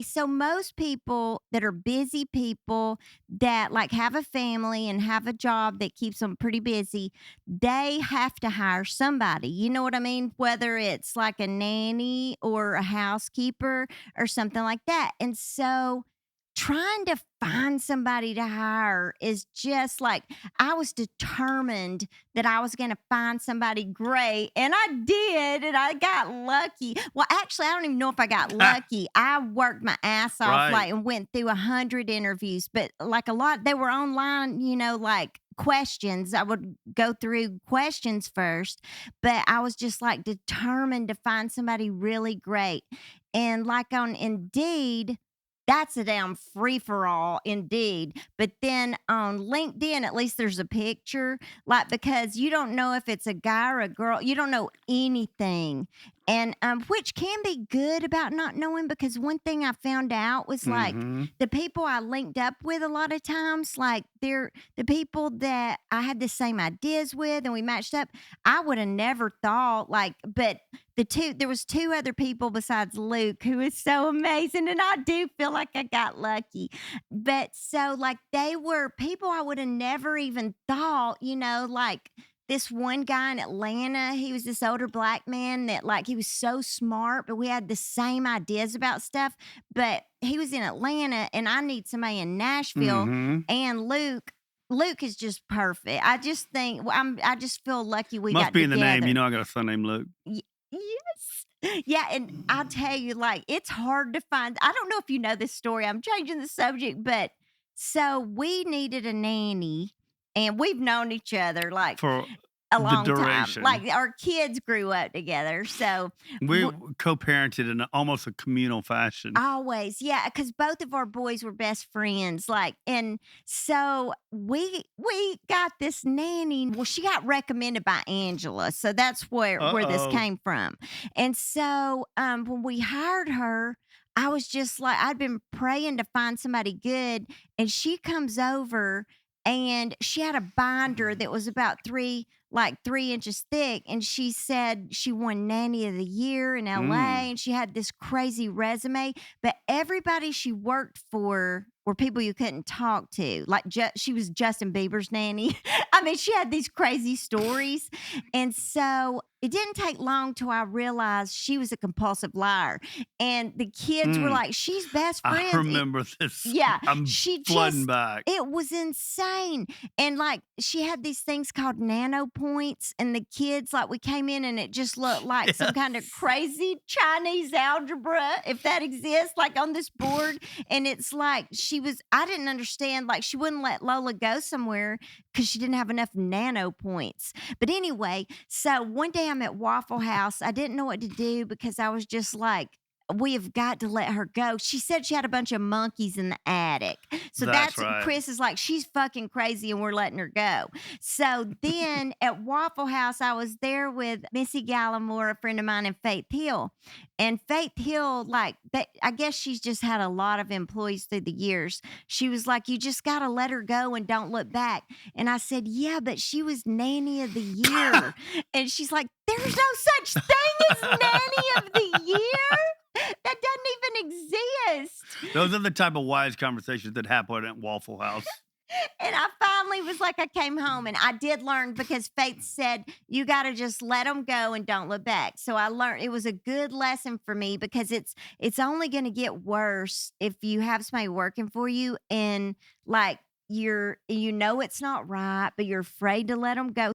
So most people that are busy people that like have a family and have a job that keeps them pretty busy, they have to hire somebody. You know what I mean? Whether it's like a nanny or a housekeeper or something like that. And so trying to find somebody to hire is just like I was determined that I was going to find somebody great, and I did, and I got lucky. Well, actually, I don't even know if I got lucky. I worked my ass off, Right. like, and went through 100 interviews, but like a lot, they were online, like questions. I would go through questions first, but I was just like determined to find somebody really great. And like on Indeed, that's a damn free for all indeed. But then on LinkedIn, at least there's a picture, like because you don't know if it's a guy or a girl. You don't know anything. And which can be good about not knowing because one thing I found out was like Mhm. the people I linked up with a lot of times, like they're the people that I had the same ideas with and we matched up. I would have never thought but there was 2 other people besides Luke who is so amazing, and I do feel like I got lucky. But so, like, they were people I woulda never even thought, like this one guy in Atlanta, he was this older black man that, like, he was so smart, but we had the same ideas about stuff, but he was in Atlanta, and I need somebody in Nashville, Mhm. and Luke is just perfect. I just think I just feel lucky we Must got be in the name. together. I got a son named Luke. Y yes. Yeah, and I'll tell you, like, it's hard to find I don't know if you know this story, I'm changing the subject, but so we needed a nanny, and we've known each other, like, For a the long time. duration. Like, our kids grew up together, so We w co-parented in almost a communal fashion. always, yeah, because both of our boys were best friends, like, and so we got this nanny. Well, she got recommended by Angela, so that's where this Uh-oh. came from. And so, when we hired her, I was just like, I'd been praying to find somebody good, and she comes over, and she had a binder that was about 3 inches thick, and she said she won Nanny of the Year in LA, Mm. and she had this crazy resume, but everybody she worked for were people you couldn't talk to. Like, she was Justin Bieber's nanny. I mean, she had these crazy stories, and so it didn't take long till I realized she was a compulsive liar, and the kids were Mm. like, "She's best I friends." remember this. Yeah, I'm she flooding just back. it was insane, and, like, she had these things called nano points, and the kids like, we came in and it just looked like some kinda Yes. crazy Chinese algebra, if that exists, like, on this board, and it's like I didn't understand, like, she wouldn't let Lola go somewhere because she didn't have enough nano points. But anyway, so one day I'm at Waffle House, I didn't know what to do because I was just like, "We have got to let her go." She said she had a bunch of monkeys in the attic. So That's that's right. Chris is like, "She's fucking crazy and we're letting her go." So then at Waffle House, I was there with Missy Gallimore, a friend of mine, and Faith Hill. And Faith Hill, like, I guess she's just had a lot of employees through the years. She was like, "You just got to let her go and don't look back." And I said, "Yeah, but she was Nanny of the Year." And she's like, "There's no such thing as Nanny of the Year. That doesn't even exist." Those are the type of wise conversations that happen at Waffle House. And I finally was like, I came home and I did learn because Faith said, "You got to just let them go and don't look back." So I learned it was a good lesson for me because it's only going to get worse if you have somebody working for you and like it's not right, but you're afraid to let them go.